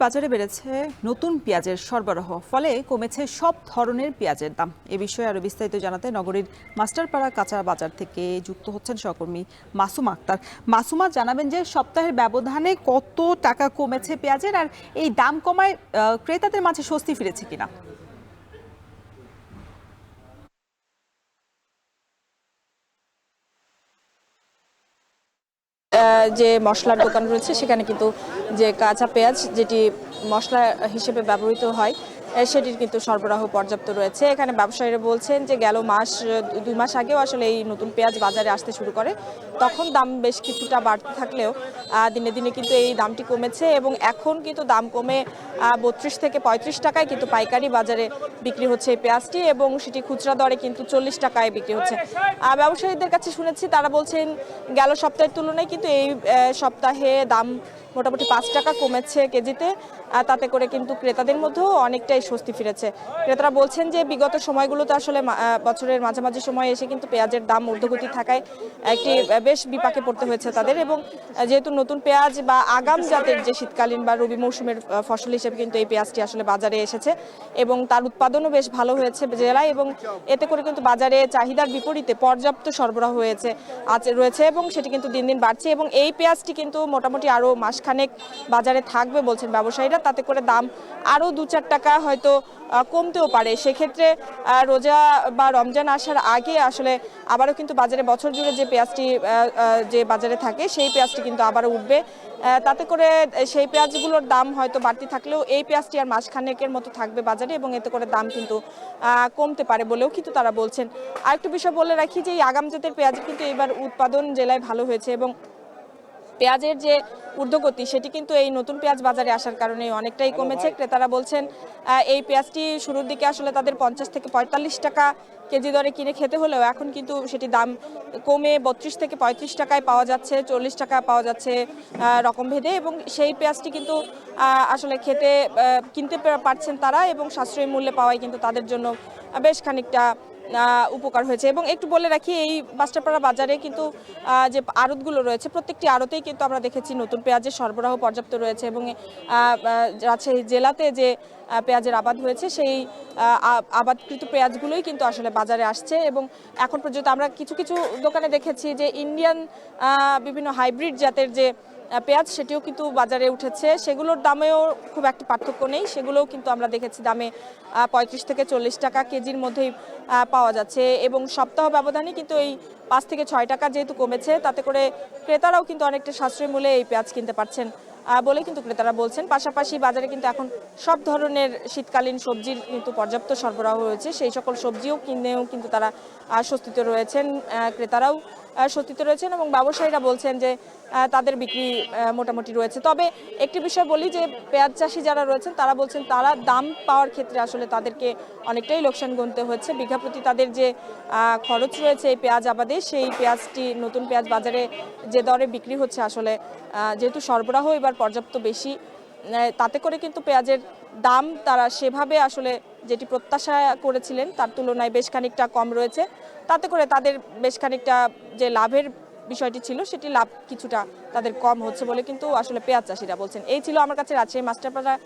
বাজারে বেড়েছে নতুন পেঁয়াজের সরবরাহ, ফলে কমেছে সব ধরনের পেঁয়াজের দাম। এ বিষয়ে আরো বিস্তারিত জানাতে নগরীর মাস্টারপাড়া কাঁচা বাজার থেকে যুক্ত হচ্ছেন সহকর্মী মাসুমা আক্তার। মাসুমা, জানাবেন যে সপ্তাহের ব্যবধানে কত টাকা কমেছে পেঁয়াজের, আর এই দাম কমায় ক্রেতাদের মাঝে স্বস্তি ফিরেছে কিনা? যে মশলার দোকান রয়েছে সেখানে কিন্তু যে কাঁচা পেঁয়াজ যেটি মশলা হিসেবে ব্যবহৃত হয় সেটির কিন্তু সরবরাহ পর্যাপ্ত রয়েছে। এখানে ব্যবসায়ীরা বলছেন যে গেল দুই মাস আগেও আসলে এই নতুন পেঁয়াজ বাজারে আসতে শুরু করে, তখন দাম বেশ কিছুটা বাড়তে থাকলেও দিনে দিনে কিন্তু এই দামটি কমেছে এবং এখন কিন্তু দাম কমে ৩২ থেকে ৩৫ টাকায় কিন্তু পাইকারি বাজারে বিক্রি হচ্ছে এই পেঁয়াজটি, এবং সেটি খুচরা দরে কিন্তু ৪০ টাকায় বিক্রি হচ্ছে। ব্যবসায়ীদের কাছে শুনেছি, তারা বলছেন গেল সপ্তাহের তুলনায় কিন্তু এই সপ্তাহে দাম মোটামুটি ৫ টাকা কমেছে কেজিতে। তাতে করে কিন্তু ক্রেতাদের মধ্যেও অনেকটাই স্বস্তি ফিরেছে। ক্রেতারা বলছেন যে বিগত সময়গুলোতে আসলে বছরের মাঝামাঝি সময়ে এসে কিন্তু পেঁয়াজের দাম ঊর্ধ্বগতি থাকায় একটি বেশ বিপাকে পড়তে হয়েছে তাদের, এবং যেহেতু নতুন পেঁয়াজ বা আগাম জাতের যে শীতকালীন বা রবি মৌসুমের ফসল হিসেবে কিন্তু এই পেঁয়াজটি আসলে বাজারে এসেছে এবং তার উৎপাদনও বেশ ভালো হয়েছে জেলায়, এবং এতে করে কিন্তু বাজারে চাহিদার বিপরীতে পর্যাপ্ত সরবরাহ রয়েছে এবং সেটি কিন্তু দিন দিন বাড়ছে, এবং এই পেঁয়াজটি কিন্তু মোটামুটি আরও মাসখানেক বাজারে থাকবে বলছেন ব্যবসায়ীরা। তাতে করে দাম আরও ২-৪ টাকা হয়তো কমতেও পারে। সেক্ষেত্রে রোজা বা রমজান আসার আগে আসলে আবারও কিন্তু বাজারে বছর জুড়ে যে পেঁয়াজটি যে বাজারে থাকে সেই পেঁয়াজটি কিন্তু আবারও উঠবে। তাতে করে সেই পেঁয়াজগুলোর দাম হয়তো বাড়তি থাকলেও এই পেঁয়াজটি আর মাসখানেকের মতো থাকবে বাজারে, এবং এতে করে দাম কিন্তু কমতে পারে বলেও কিন্তু তারা বলছেন। আরেকটু বিষয় বলে রাখি যে এই আগাম জাতের পেঁয়াজ কিন্তু এবার উৎপাদন জেলায় ভালো হয়েছে, এবং পেঁয়াজের যে ঊর্ধ্বগতি সেটি কিন্তু এই নতুন পেঁয়াজ বাজারে আসার কারণে অনেকটাই কমেছে। ক্রেতারা বলছেন এই পেঁয়াজটি শুরুর দিকে আসলে তাদের ৫০ থেকে ৪৫ টাকা কেজি দরে কিনে খেতে হলেও এখন কিন্তু সেটি দাম কমে ৩২ থেকে ৩৫ টাকায় পাওয়া যাচ্ছে, ৪০ টাকা পাওয়া যাচ্ছে রকম ভেদে, এবং সেই পেঁয়াজটি কিন্তু আসলে কিনতে পারছেন তারা, এবং সাশ্রয়ী মূল্যে পাওয়াই কিন্তু তাদের জন্য বেশ খানিকটা উপকার হয়েছে। এবং একটু বলে রাখি, এই মাস্টারপাড়া বাজারে কিন্তু যে আড়তগুলো রয়েছে প্রত্যেকটি আড়তেই কিন্তু আমরা দেখেছি নতুন পেঁয়াজের সরবরাহ পর্যাপ্ত রয়েছে, এবং রাজশাহী জেলাতে যে পেঁয়াজের আবাদ হয়েছে সেই আবাদকৃত পেঁয়াজগুলোই কিন্তু আসলে বাজারে আসছে, এবং এখন পর্যন্ত আমরা কিছু কিছু দোকানে দেখেছি যে ইন্ডিয়ান বিভিন্ন হাইব্রিড জাতের যে পেঁয়াজ সেটিও কিন্তু বাজারে উঠেছে। সেগুলোর দামেও খুব একটা পার্থক্য নেই, সেগুলোও কিন্তু আমরা দেখেছি দামে ৩৫ থেকে ৪০ টাকা কেজির মধ্যেই পাওয়া যাচ্ছে, এবং সপ্তাহ ব্যবধানে কিন্তু এই ৫ থেকে ৬ টাকা যেহেতু কমেছে, তাতে করে ক্রেতারাও কিন্তু অনেকটা সাশ্রয়ী মূল্যে এই পেঁয়াজ কিনতে পারছেন বলে কিন্তু ক্রেতারা বলছেন। পাশাপাশি বাজারে কিন্তু এখন সব ধরনের শীতকালীন সবজির কিন্তু পর্যাপ্ত সরবরাহ রয়েছে, সেই সকল সবজিও কিনেও কিন্তু তারা স্বস্তিতে রয়েছেন, ক্রেতারাও স্বস্তিতে রয়েছেন, এবং ব্যবসায়ীরা বলছেন যে তাদের বিক্রি মোটামুটি রয়েছে। তবে একটি বিষয় বলি যে পেঁয়াজ চাষি যারা রয়েছেন তারা বলছেন তারা দাম পাওয়ার ক্ষেত্রে আসলে তাদেরকে অনেকটাই লোকসান গুনতে হচ্ছে। বিঘা প্রতি তাদের যে খরচ রয়েছে এই পেঁয়াজ আবাদে, সেই পেঁয়াজটি নতুন পেঁয়াজ বাজারে যে দরে বিক্রি হচ্ছে আসলে যেহেতু সরবরাহ এবার পর্যাপ্ত বেশি, তাতে করে কিন্তু পেঁয়াজের দাম তারা সেভাবে আসলে যেটি প্রত্যাশা করেছিলেন তার তুলনায় বেশ খানিকটা কম রয়েছে। তাতে করে তাদের বেশ খানিকটা যে লাভের বিষয়টি ছিল সেটি লাভ কিছুটা তাদের কম হচ্ছে বলে কিন্তু আসলে পেঁয়াজ চাষিরা বলছেন। এই ছিল আমার কাছে রাজশাহী মাস্টারপাড়া